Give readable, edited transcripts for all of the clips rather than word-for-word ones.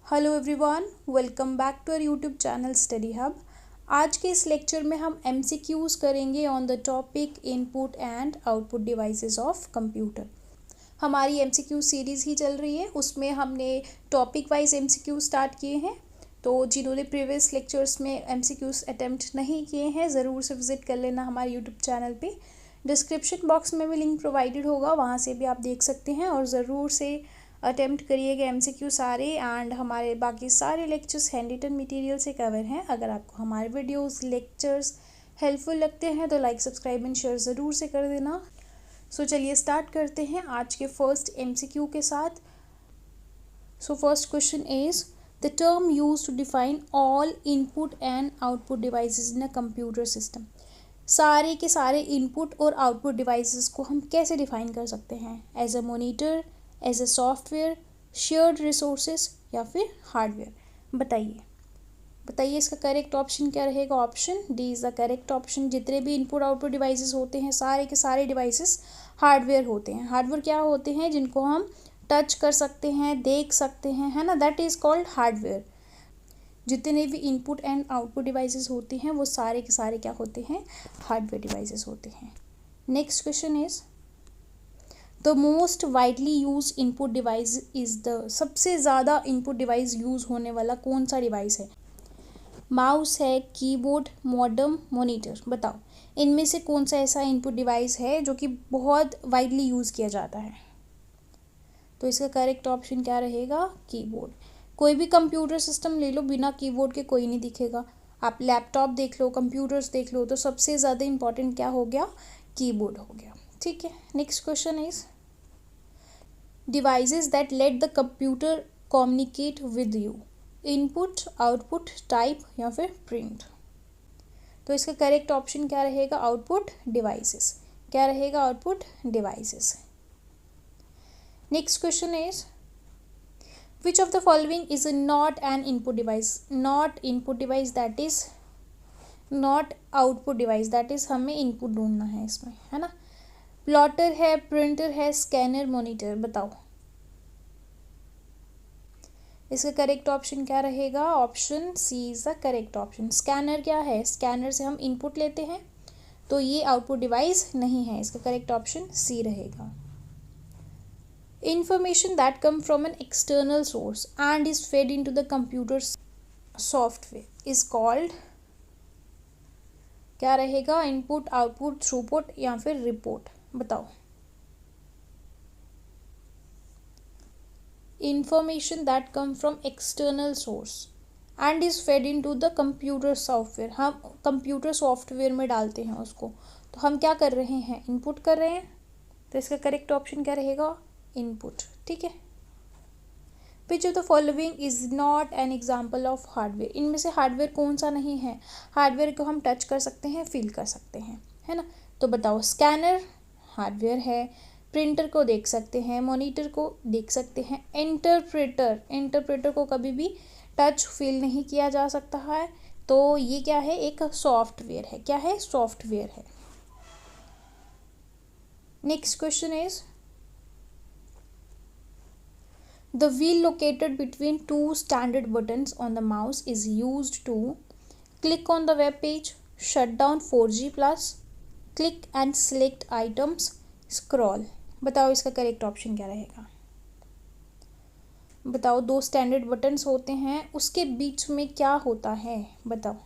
Hello everyone, welcome back to our YouTube channel study hub. आज के इस lecture में हम एमसीक्यूज करेंगे on the topic input and output devices of computer. हमारी एमसीक्यू सीरीज़ ही चल रही है, उसमें हमने टॉपिक वाइज एमसीक्यू स्टार्ट किए हैं। तो जिन्होंने प्रीवियस लेक्चर्स में एमसीक्यूज अटैम्प्ट नहीं किए हैं, ज़रूर से विज़िट कर लेना हमारे यूट्यूब चैनल पे। डिस्क्रिप्शन बॉक्स में भी लिंक प्रोवाइडेड होगा, वहाँ से भी आप देख सकते हैं और ज़रूर से अटेम्प्ट करिएगा एमसीक्यू सारे। एंड हमारे बाकी सारे लेक्चर्स हैंड रिटन मटेरियल से कवर हैं। अगर आपको हमारे वीडियोस लेक्चर्स हेल्पफुल लगते हैं तो लाइक, सब्सक्राइब एंड शेयर ज़रूर से कर देना। सो चलिए स्टार्ट करते हैं आज के फर्स्ट एमसीक्यू के साथ। So first question is the term use to define all input and output devices in a computer system. सारे के सारे इनपुट और आउटपुट डिवाइसेस को हम कैसे डिफाइन कर सकते हैं? As a monitor, as a software, shared resources या फिर हार्डवेयर। बताइए इसका करेक्ट ऑप्शन क्या रहेगा? Option D is the correct option. जितने भी इनपुट आउटपुट डिवाइसेस होते हैं, सारे के सारे डिवाइसेस हार्डवेयर होते हैं। हार्डवेयर क्या होते हैं? जिनको हम टच कर सकते हैं, देख सकते हैं, है ना, दैट इज़ कॉल्ड हार्डवेयर। जितने भी इनपुट एंड आउटपुट डिवाइसेस होते हैं वो सारे के सारे क्या होते हैं? हार्डवेयर डिवाइसेस होते हैं। Next question is the most widely use input device is the. सबसे ज़्यादा इनपुट डिवाइस यूज़ होने वाला कौन सा डिवाइस है? माउस है, कीबोर्ड, मॉडेम, मॉनिटर। बताओ इनमें से कौन सा ऐसा इनपुट डिवाइस है जो कि बहुत वाइडली यूज़ किया जाता है? तो इसका करेक्ट ऑप्शन क्या रहेगा? कीबोर्ड। कोई भी कंप्यूटर सिस्टम ले लो, बिना कीबोर्ड के कोई नहीं दिखेगा। आप लैपटॉप देख लो, कंप्यूटर्स देख लो, तो सबसे ज़्यादा इंपॉर्टेंट क्या हो गया? कीबोर्ड हो गया। ठीक है। Next question is devices that let the computer communicate with you. Input, output, type या फिर प्रिंट। तो इसका करेक्ट ऑप्शन क्या रहेगा? Output devices. क्या रहेगा? Output devices. Next question is which of the following is not an input device? Not input device, that is not output device, that is हमें input ढूंढना है इसमें, है ना। प्लॉटर है, प्रिंटर है, स्कैनर, मॉनिटर। बताओ इसका करेक्ट ऑप्शन क्या रहेगा? Option C is the correct option. Scanner क्या है? स्कैनर से हम इनपुट लेते हैं, तो ये आउटपुट डिवाइस नहीं है। इसका करेक्ट ऑप्शन सी रहेगा। Information that come from an external source and is fed into the computer's software is called, क्या रहेगा? इनपुट, आउटपुट, थ्रूपुट या फिर रिपोर्ट। बताओ information that come from external source and is fed into the computer software. हम computer software में डालते हैं उसको, तो हम क्या कर रहे हैं? इनपुट कर रहे हैं। तो इसका करेक्ट ऑप्शन क्या रहेगा? इनपुट। ठीक है। विच of the following is not an example of hardware. इनमें से हार्डवेयर कौन सा नहीं है? हार्डवेयर को हम टच कर सकते हैं, फील कर सकते हैं, है ना। तो बताओ स्कैनर हार्डवेयर है, प्रिंटर को देख सकते हैं, मॉनिटर को देख सकते हैं, इंटरप्रेटर को कभी भी टच फील नहीं किया जा सकता है, तो ये क्या है? एक सॉफ्टवेयर है। क्या है? सॉफ्टवेयर है। Next question is the wheel located between two standard buttons on the mouse is used to click on the web page, shut down 4G plus, click and select items, scroll। बताओ इसका correct option क्या रहेगा? बताओ दो standard buttons होते हैं, उसके बीच में क्या होता है? बताओ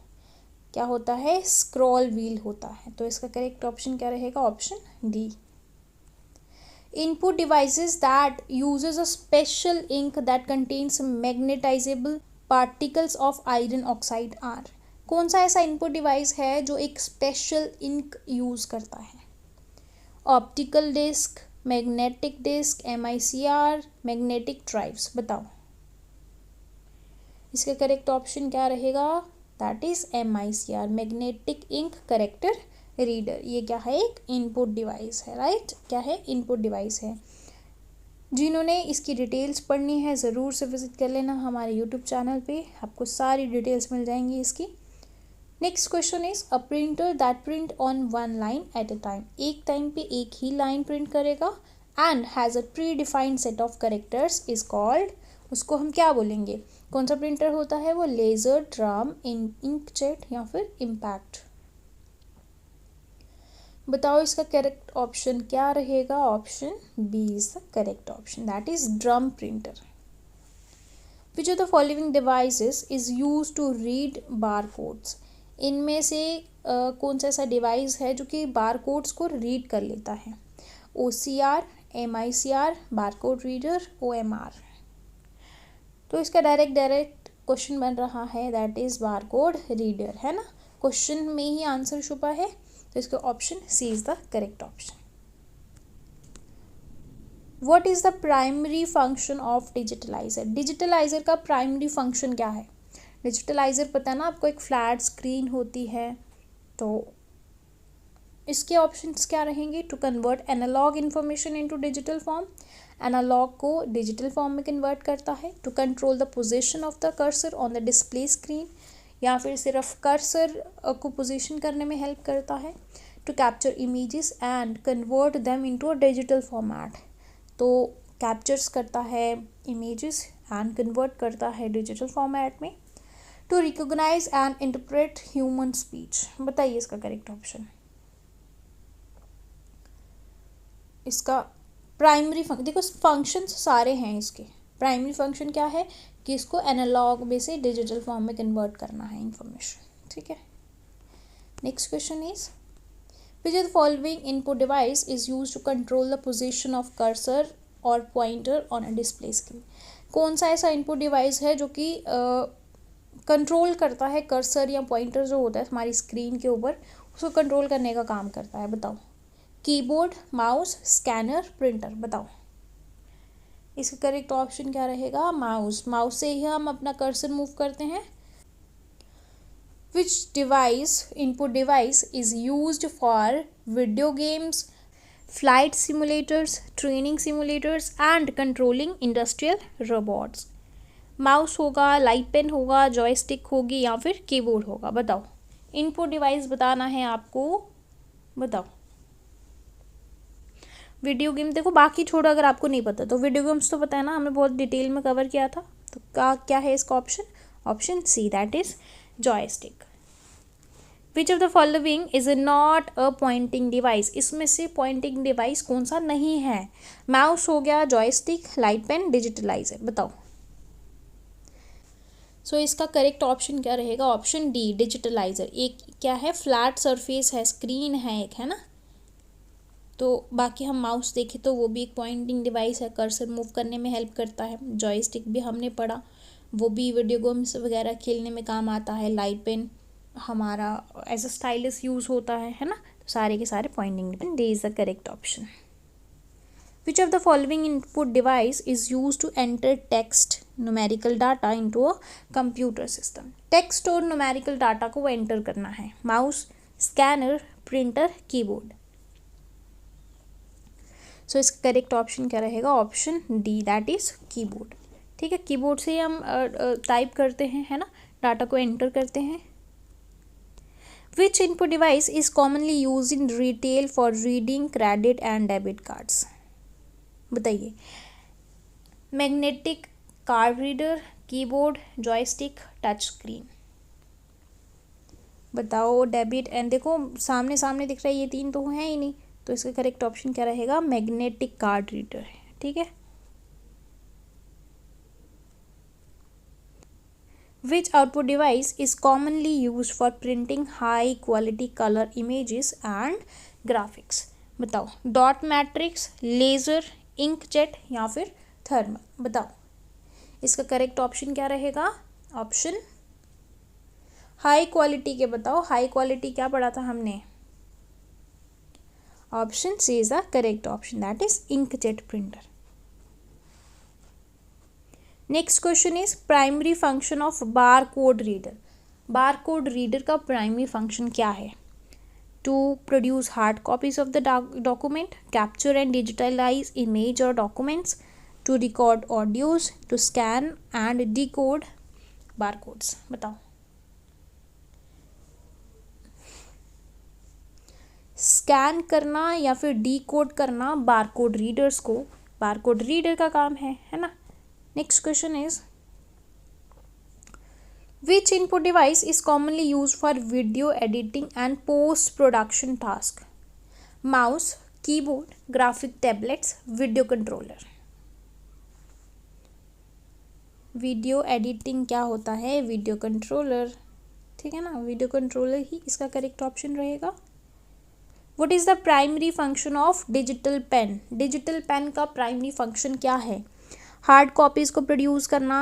क्या होता है? स्क्रॉल व्हील होता है। तो इसका करेक्ट ऑप्शन क्या रहेगा? Option D. Input devices that uses a special ink that contains magnetizable particles of iron oxide are। कौन सा ऐसा इनपुट डिवाइस है जो एक स्पेशल इंक यूज़ करता है? Optical disk, magnetic disk, MICR, magnetic drives. बताओ इसका करेक्ट ऑप्शन क्या रहेगा? That is MICR, magnetic ink character reader. ये क्या है? एक इनपुट डिवाइस है, राइट। क्या है? इनपुट डिवाइस है। जिन्होंने इसकी डिटेल्स पढ़नी है ज़रूर से विजिट कर लेना हमारे यूट्यूब चैनल पे, आपको सारी डिटेल्स मिल जाएंगी इसकी। Next question is a printer that print on one line at a time. एक टाइम पे एक ही लाइन प्रिंट करेगा and has a pre defined set of characters is called. उसको हम क्या बोलेंगे, कौन सा प्रिंटर होता है वो, लेज़र, ड्राम, इंकजेट या फिर इम्पैक्ट। बताओ इसका करेक्ट ऑप्शन क्या रहेगा, option B is the correct option, that is drum printer. Which of the following devices is use to read bar codes, इनमें से कौन सा ऐसा डिवाइस है जो कि बार कोड्स को रीड कर लेता है, OCR, MICR, barcode reader, OMR। तो इसका डायरेक्ट क्वेश्चन बन रहा है दैट इज बारकोड रीडर, है ना, क्वेश्चन में ही आंसर छुपा है, तो इसका option C is the correct option. What is the primary function of digitalizer, digitalizer का प्राइमरी फंक्शन क्या है। डिजिटलाइजर पता है ना आपको, एक फ्लैट स्क्रीन होती है, तो इसके ऑप्शंस क्या रहेंगे, to convert analog information into digital form, analog को डिजिटल फॉर्म में कन्वर्ट करता है, to control the position of the cursor on the display screen, या फिर सिर्फ कर्सर को पोजीशन करने में हेल्प करता है, to capture images and convert them into a digital format, तो कैप्चर्स करता है इमेजेस एंड कन्वर्ट करता है डिजिटल फॉर्मेट में, to recognize and interpret human speech. बताइए इसका करेक्ट ऑप्शन। इसका प्राइमरी फंक्शन, देखो फंक्शन सारे हैं इसके, प्राइमरी फंक्शन क्या है कि इसको एनालॉग में से डिजिटल फॉर्म में कन्वर्ट करना है इंफॉर्मेशन, ठीक है। Next question is which of the following input device is used to control the position of cursor और pointer on a display screen, कौन सा ऐसा इनपुट डिवाइस है जो कि कंट्रोल करता है कर्सर या पॉइंटर जो होता है हमारी स्क्रीन के ऊपर, उसको कंट्रोल करने का काम करता है, बताओ। कीबोर्ड, माउस, स्कैनर, प्रिंटर, बताओ इसका करेक्ट ऑप्शन क्या रहेगा, माउस, माउस से ही हम अपना कर्सर मूव करते हैं। विच device, input device is used for video games, flight simulators, training simulators and controlling industrial robots, mouse होगा, लाइट पेन होगा, जॉयस्टिक होगी या फिर कीबोर्ड होगा, बताओ। इनपुट डिवाइस बताना है आपको, बताओ। वीडियो गेम, देखो बाकी छोड़ो अगर आपको नहीं पता तो, वीडियो गेम्स तो पता है ना, हमने बहुत डिटेल में कवर किया था, तो क्या है इसका option, option see that is joystick. Which of the following is not a pointing device, इसमें से पॉइंटिंग डिवाइस कौन सा नहीं है, माउस हो गया, जॉयस्टिक, लाइट पेन, डिजिटलाइजर, बताओ। सो इसका करेक्ट ऑप्शन क्या रहेगा, ऑप्शन डी डिजिटलाइजर। एक क्या है, फ्लैट सरफेस है, स्क्रीन है एक, है ना, तो बाकी हम माउस देखें तो वो भी एक पॉइंटिंग डिवाइस है, कर्सर मूव करने में हेल्प करता है, जॉयस्टिक भी हमने पढ़ा, वो भी वीडियो गेम्स वगैरह खेलने में काम आता है, लाइट पेन हमारा एज अ स्टाइलस यूज़ होता है ना, तो सारे के सारे pointing, D is the correct option. Which of the following input device is use to enter text, numerical data into a computer system, text और न्यूमेरिकल डाटा को एंटर करना है, mouse, scanner, printer, keyboard. So इसका correct option क्या रहेगा, option D that is keyboard, ठीक है। Keyboard से हम टाइप करते हैं, है ना, डाटा को एंटर करते हैं। Which input device is commonly use in retail for reading credit and debit cards, बताइए। Magnetic card reader, keyboard, joystick, touch screen, बताओ। डेबिट एंड, देखो सामने सामने दिख रहा है, ये तीन तो हैं ही नहीं, तो इसका करेक्ट ऑप्शन क्या रहेगा, मैग्नेटिक कार्ड रीडर है, ठीक है। Which output device is commonly use for printing high quality colour images and graphics, बताओ। डॉट मैट्रिक्स, लेजर, इंकजेट या फिर थर्मल, बताओ। इसका करेक्ट ऑप्शन क्या रहेगा, ऑप्शन हाई क्वालिटी के, बताओ। हाई क्वालिटी क्या पढ़ा था हमने, option C is the correct option, that is inkjet printer. Next question is primary function of bar code reader, bar code reader का प्राइमरी फंक्शन क्या है, to produce hard copies of the document, capture and digitalize image और documents, to record audios, to scan and decode bar codes, बताओ। Scan करना या फिर decode करना bar code readers को, बार कोड रीडर का काम है ना, next question is which input device is commonly used for video editing and post production task? Mouse, keyboard, graphic tablets, video controller. Video editing क्या होता है? वीडियो कंट्रोलर, ठीक है ना, वीडियो कंट्रोलर ही इसका करेक्ट ऑप्शन रहेगा. What is the primary function of digital pen? Digital pen का प्राइमरी फंक्शन क्या है? हार्ड कॉपीज़ को प्रोड्यूस करना,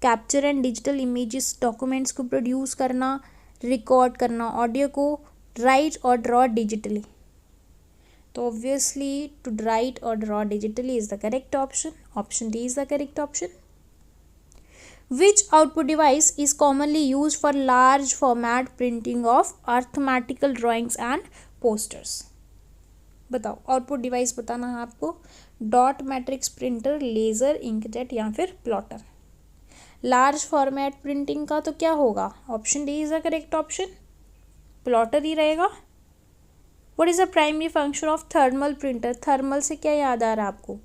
capture and digital images documents को प्रोड्यूस करना, रिकॉर्ड करना ऑडियो को, राइट और ड्रॉ डिजिटली. तो ऑब्वियसली टू राइट और draw digitally is the correct option. Option D is the correct option. Which output device is commonly use for large format printing of arithmetical drawings and posters? बताओ, output device बताना है आपको. Dot matrix printer, laser, inkjet या फिर plotter. Large format printing का तो क्या होगा? Option D is the correct option. Plotter ही रहेगा. What is the primary function of thermal printer? Thermal से क्या याद आ रहा है आपको?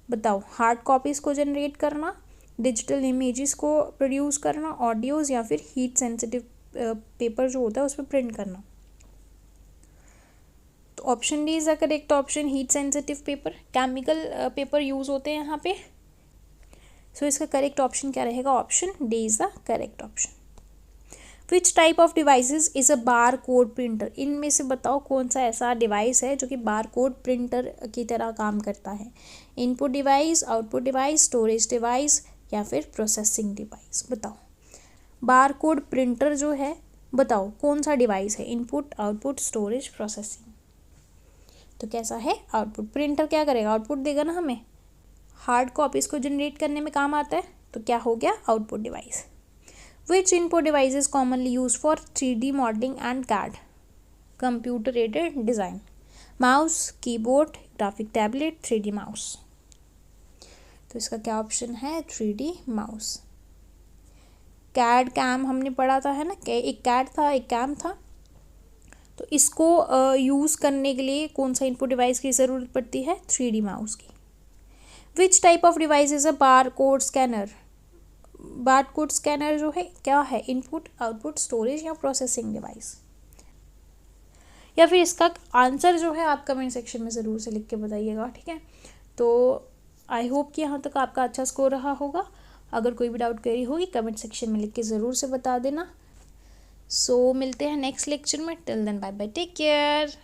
बताओ. हार्ड कॉपीज को जनरेट करना, डिजिटल इमेजेस को प्रोड्यूस करना, ऑडियोज या फिर हीट सेंसिटिव पेपर जो होता है उस पर प्रिंट करना. तो option D is the correct option. Heat sensitive paper, chemical paper use होते हैं यहाँ पे. सो इसका करेक्ट ऑप्शन क्या रहेगा? Option D is the correct option. Which type of devices is a bar code printer? इनमें से बताओ कौन सा ऐसा डिवाइस है जो कि बार कोड प्रिंटर की तरह काम करता है? Input device, output device, storage device या फिर प्रोसेसिंग डिवाइस? बताओ. बार कोड प्रिंटर जो है, बताओ कौन सा डिवाइस है? Input, output, storage, processing. तो कैसा है? आउटपुट. प्रिंटर क्या करेगा? आउटपुट देगा ना हमें. हार्ड कॉपीज़ को जनरेट करने में काम आता है, तो क्या हो गया? Output device. Which input device is commonly use for 3D modelling and CAD computer aided design? Mouse, keyboard, graphic tablet, 3D mouse. तो इसका क्या ऑप्शन है? 3D mouse. कैड कैम हमने पढ़ा था, है ना, एक कैड था एक कैम था. तो इसको यूज़ करने के लिए कौन सा इनपुट डिवाइस की ज़रूरत पड़ती है? 3D माउस की. Which type of device is a bar code scanner? Bar code scanner जो है क्या है? इनपुट, आउटपुट, स्टोरेज या प्रोसेसिंग डिवाइस? या फिर इसका आंसर जो है आप कमेंट सेक्शन में ज़रूर से लिख के बताइएगा, ठीक है. तो आई होप कि यहाँ तक आपका अच्छा स्कोर रहा होगा. अगर कोई भी डाउट क्वेरी होगी कमेंट सेक्शन में लिख के ज़रूर से बता देना. सो मिलते हैं नेक्स्ट लेक्चर में. Till then bye bye, take care.